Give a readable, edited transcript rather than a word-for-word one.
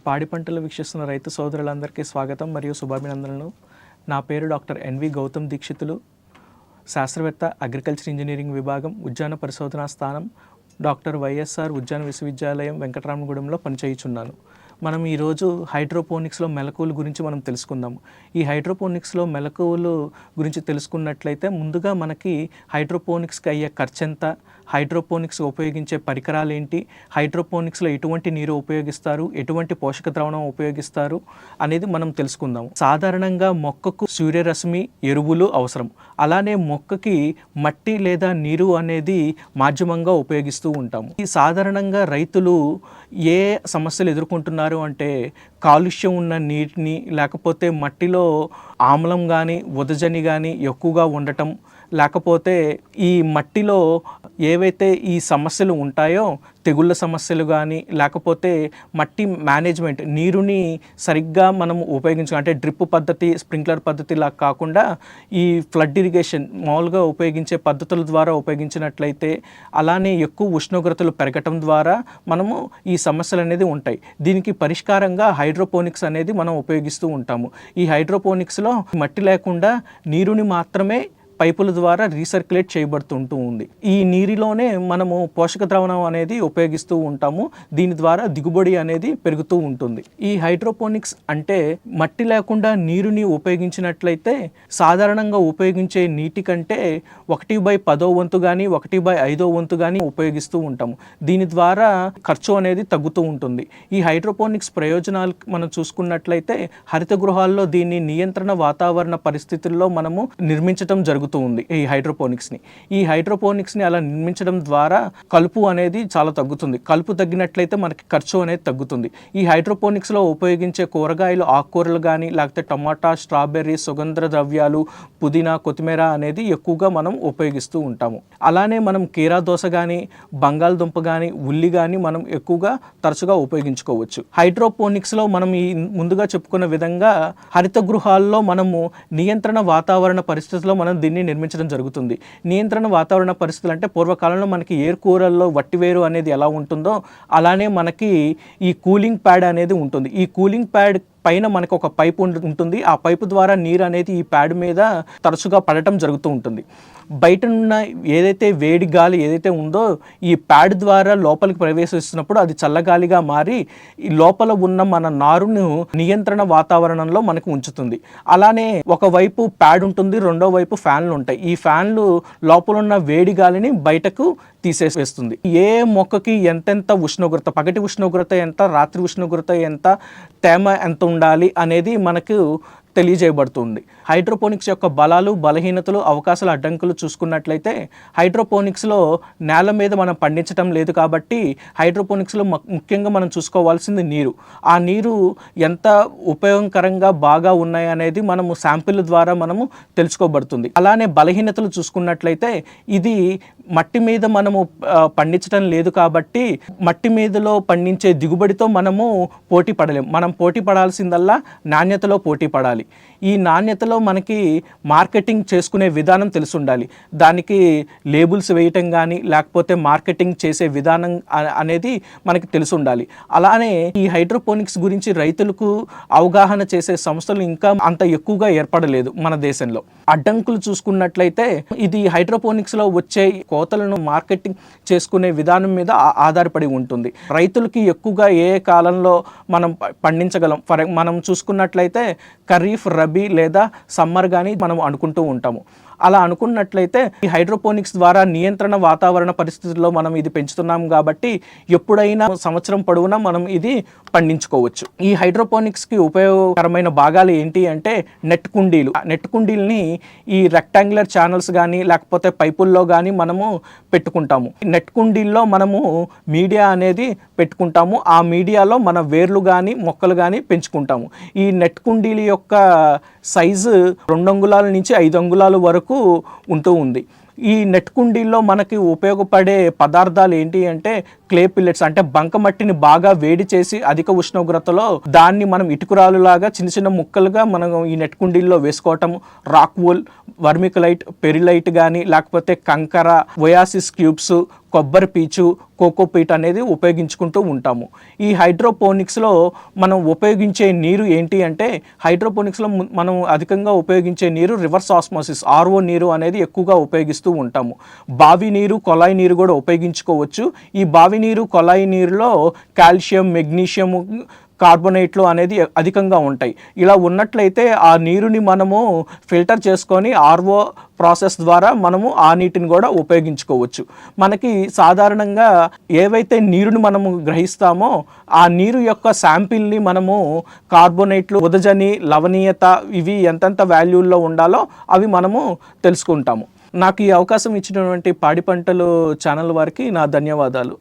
పాడి పంటలు వీక్షిస్తున్న రైతు సోదరులందరికీ స్వాగతం మరియు శుభాభినందనలు. నా పేరు డాక్టర్ ఎన్వి గౌతమ్ దీక్షితులు, శాస్త్రవేత్త, అగ్రికల్చర్ ఇంజనీరింగ్ విభాగం, ఉద్యాన పరిశోధనా స్థానం, డాక్టర్ వైఎస్ఆర్ ఉద్యాన విశ్వవిద్యాలయం, వెంకటరామగూడెంలో పనిచేయుచున్నాను. మనం ఈరోజు హైడ్రోపోనిక్స్లో మెలకువల గురించి మనం తెలుసుకుందాము. ఈ హైడ్రోపోనిక్స్లో మెలకువలు గురించి తెలుసుకున్నట్లయితే ముందుగా మనకి హైడ్రోపోనిక్స్కి అయ్యే ఖర్చు ఎంత, హైడ్రోపోనిక్స్ ఉపయోగించే పరికరాలు ఏంటి, హైడ్రోపోనిక్స్లో ఎటువంటి నీరు ఉపయోగిస్తారు, ఎటువంటి పోషక ద్రావణం ఉపయోగిస్తారు అనేది మనం తెలుసుకుందాము. సాధారణంగా మొక్కకు సూర్యరశ్మి, ఎరువులు అవసరం. అలానే మొక్కకి మట్టి లేదా నీరు అనేది మాధ్యమంగా ఉపయోగిస్తూ ఉంటాము. ఈ సాధారణంగా రైతులు ఏ సమస్యలు ఎదుర్కొంటున్నారు అంటే కాలుష్యం ఉన్న నీటిని, లేకపోతే మట్టిలో ఆమ్లం కానీ ఉదజని కానీ ఎక్కువగా ఉండటం, లేకపోతే ఈ మట్టిలో ఏవైతే ఈ సమస్యలు ఉంటాయో తెగుళ్ళ సమస్యలు కానీ, లేకపోతే మట్టి మేనేజ్మెంట్, నీరుని సరిగ్గా మనం ఉపయోగించాలి అంటే డ్రిప్ పద్ధతి, స్ప్రింక్లర్ పద్ధతిలా కాకుండా ఈ ఫ్లడ్ ఇరిగేషన్ మామూలుగా ఉపయోగించే పద్ధతుల ద్వారా ఉపయోగించినట్లయితే, అలానే ఎక్కువ ఉష్ణోగ్రతలు పెరగటం ద్వారా మనము ఈ సమస్యలు అనేది ఉంటాయి. దీనికి పరిష్కారంగా హైడ్రోపోనిక్స్ అనేది మనం ఉపయోగిస్తూ ఉంటాము. ఈ హైడ్రోపోనిక్స్లో మట్టి లేకుండా నీరుని మాత్రమే పైపుల ద్వారా రీసర్క్యులేట్ చేయబడుతుంటూ ఉంది. ఈ నీరులోనే మనము పోషక ద్రావణం అనేది ఉపయోగిస్తూ ఉంటాము. దీని ద్వారా దిగుబడి అనేది పెరుగుతూ ఉంటుంది. ఈ హైడ్రోపోనిక్స్ అంటే మట్టి లేకుండా నీరుని ఉపయోగించినట్లయితే సాధారణంగా ఉపయోగించే నీటి కంటే 1/10 వంతు కానీ 1/5 వంతు కానీ ఉపయోగిస్తూ ఉంటాము. దీని ద్వారా ఖర్చు అనేది తగ్గుతూ ఉంటుంది. ఈ హైడ్రోపోనిక్స్ ప్రయోజనాలు మనం చూసుకున్నట్లయితే హరిత గృహాల్లో దీన్ని నియంత్రణ వాతావరణ పరిస్థితుల్లో మనము నిర్మించడం జరుగుతుంది ఈ హైడ్రోపోనిక్స్ని అలా నిర్మించడం ద్వారా కలుపు అనేది చాలా తగ్గుతుంది. కలుపు తగ్గినట్లయితే మనకి ఖర్చు అనేది తగ్గుతుంది. ఈ హైడ్రోపోనిక్స్లో ఉపయోగించే కూరగాయలు, ఆకుకూరలు కానీ, లేకపోతే టమాటా, స్ట్రాబెర్రీ, సుగంధ ద్రవ్యాలు, పుదీనా, కొత్తిమీర అనేది ఎక్కువగా మనం ఉపయోగిస్తూ ఉంటాము. అలానే మనం కీరా దోస కానీ, బంగాళదుంప కానీ, ఉల్లి కానీ మనం ఎక్కువగా తరచుగా ఉపయోగించుకోవచ్చు. హైడ్రోపోనిక్స్లో మనం ఈ ముందుగా చెప్పుకున్న విధంగా హరిత గృహాల్లో మనము నియంత్రణ వాతావరణ పరిస్థితుల్లో మనం దీన్ని నిర్మించడం జరుగుతుంది. నియంత్రణ వాతావరణ పరిస్థితులు అంటే పూర్వకాలంలో మనకి ఏరుకూరల్లో వట్టివేరు అనేది ఎలా ఉంటుందో అలానే మనకి ఈ కూలింగ్ ప్యాడ్ అనేది ఉంటుంది. ఈ కూలింగ్ ప్యాడ్ పైన మనకు ఒక పైపు ఉంటుంది. ఆ పైపు ద్వారా నీరు అనేది ఈ ప్యాడ్ మీద తరచుగా పడటం జరుగుతూ ఉంటుంది. బయట ఉన్న ఏదైతే వేడి గాలి ఏదైతే ఉందో ఈ ప్యాడ్ ద్వారా లోపలికి ప్రవేశిస్తున్నప్పుడు అది చల్లగాలిగా మారి ఈ లోపల ఉన్న మన నారును నియంత్రణ వాతావరణంలో మనకు ఉంచుతుంది. అలానే ఒకవైపు ప్యాడ్ ఉంటుంది, రెండో వైపు ఫ్యాన్లు ఉంటాయి. ఈ ఫ్యాన్లు లోపల ఉన్న వేడి గాలిని బయటకు తీసేస్తుంది. ఏ మొక్కకి ఎంతెంత ఉష్ణోగ్రత, పగటి ఉష్ణోగ్రత ఎంత, రాత్రి ఉష్ణోగ్రత ఎంత, తేమ ఎంత ఉండాలి అనేది మనకు తెలియజేయబడుతుంది. హైడ్రోపోనిక్స్ యొక్క బలాలు, బలహీనతలు, అవకాశాలు, అడ్డంకులు చూసుకున్నట్లయితే హైడ్రోపోనిక్స్లో నేల మీద మనం పండించడం లేదు కాబట్టి హైడ్రోపోనిక్స్లో ముఖ్యంగా మనం చూసుకోవాల్సింది నీరు. ఆ నీరు ఎంత ఉపయోగకరంగా బాగా ఉన్నాయి అనేది మనము శాంపిల్ ద్వారా మనము తెలుసుకోబడుతుంది. అలానే బలహీనతలు చూసుకున్నట్లయితే ఇది మట్టి మీద మనము పండించడం లేదు కాబట్టి మట్టి మీదలో పండించే దిగుబడితో మనము పోటీ పడలేము. మనం పోటీ పడాల్సిందల్లా నాణ్యతలో పోటీ పడాలి. ఈ నాణ్యతలో మనకి మార్కెటింగ్ చేసుకునే విధానం తెలిసి ఉండాలి. దానికి లేబుల్స్ వేయటం కానీ, లేకపోతే మార్కెటింగ్ చేసే విధానం అనేది మనకి తెలిసి ఉండాలి. అలానే ఈ హైడ్రోపోనిక్స్ గురించి రైతులకు అవగాహన చేసే సంస్థలు ఇంకా అంత ఎక్కువగా ఏర్పడలేదు మన దేశంలో. అడ్డంకులు చూసుకున్నట్లయితే ఇది హైడ్రోపోనిక్స్లో వచ్చే కోతలను మార్కెటింగ్ చేసుకునే విధానం మీద ఆధారపడి ఉంటుంది. రైతులకి ఎక్కువగా ఏ కాలంలో మనం పండించగలం, మనం చూసుకున్నట్లయితే ఖరీఫ్, రబీ లేదా సమ్మర్ కానీ మనం అనుకుంటూ ఉంటాము. అలా అనుకున్నట్లయితే ఈ హైడ్రోపోనిక్స్ ద్వారా నియంత్రణ వాతావరణ పరిస్థితుల్లో మనం ఇది పెంచుతున్నాం కాబట్టి ఎప్పుడైనా సంవత్సరం పొడవునా మనం ఇది పండించుకోవచ్చు. ఈ హైడ్రోపోనిక్స్కి ఉపయోగకరమైన భాగాలు ఏంటి అంటే నెట్ కుండీల్ని ఈ రెక్టాంగులర్ ఛానల్స్ కానీ లేకపోతే పైపుల్లో కానీ మనము పెట్టుకుంటాము. నెట్ కుండీల్లో మనము మీడియా అనేది పెట్టుకుంటాము. ఆ మీడియాలో మన వేర్లు కానీ మొక్కలు కానీ పెంచుకుంటాము. ఈ నెట్ కుండీల యొక్క సైజు 2 అంగుళాల నుంచి 5 అంగుళాల వరకు ఉంటూ ఉంది. ఈ నెట్ కుండీల్లో మనకి ఉపయోగపడే పదార్థాలు ఏంటి అంటే క్లే పిల్లెట్స్ అంటే బంకమట్టిని బాగా వేడి చేసి అధిక ఉష్ణోగ్రతలో దాన్ని మనం ఇటుకురాలు లాగా చిన్న చిన్న ముక్కలుగా మనం ఈ నెట్ కుండీల్లో వేసుకోవటం, రాక్ వూల్, వర్మికులైట్, పెరిలైట్ కానీ లేకపోతే కంకర, ఒయాసిస్ క్యూబ్స్, కొబ్బరి పీచు, కోకోపీట్ అనేది ఉపయోగించుకుంటూ ఉంటాము. ఈ హైడ్రోపోనిక్స్లో మనం ఉపయోగించే నీరు ఏంటి అంటే హైడ్రోపోనిక్స్లో మనం అధికంగా ఉపయోగించే నీరు రివర్స్ ఆస్మోసిస్ ఆర్ఓ నీరు అనేది ఎక్కువగా ఉపయోగిస్తూ ఉంటాము. బావి నీరు, కొలాయి నీరు కూడా ఉపయోగించుకోవచ్చు. ఈ బావి నీరు, కొలాయి నీరులో కాల్షియం, మెగ్నీషియం, కార్బోనేట్లు అనేది అధికంగా ఉంటాయి. ఇలా ఉన్నట్లయితే ఆ నీరుని మనము ఫిల్టర్ చేసుకొని ఆర్ఓ ప్రాసెస్ ద్వారా మనము ఆ నీటిని కూడా ఉపయోగించుకోవచ్చు. మనకి సాధారణంగా ఏవైతే నీరుని మనము గ్రహిస్తామో ఆ నీరు యొక్క శాంపిల్ని మనము కార్బోనేట్లు, ఉదజని, లవణీయత ఇవి ఎంతెంత వాల్యూల్లో ఉండాలో అవి మనము తెలుసుకుంటాము. నాకు ఈ అవకాశం ఇచ్చినటువంటి పాడి పంటలు ఛానల్ వారికి నా ధన్యవాదాలు.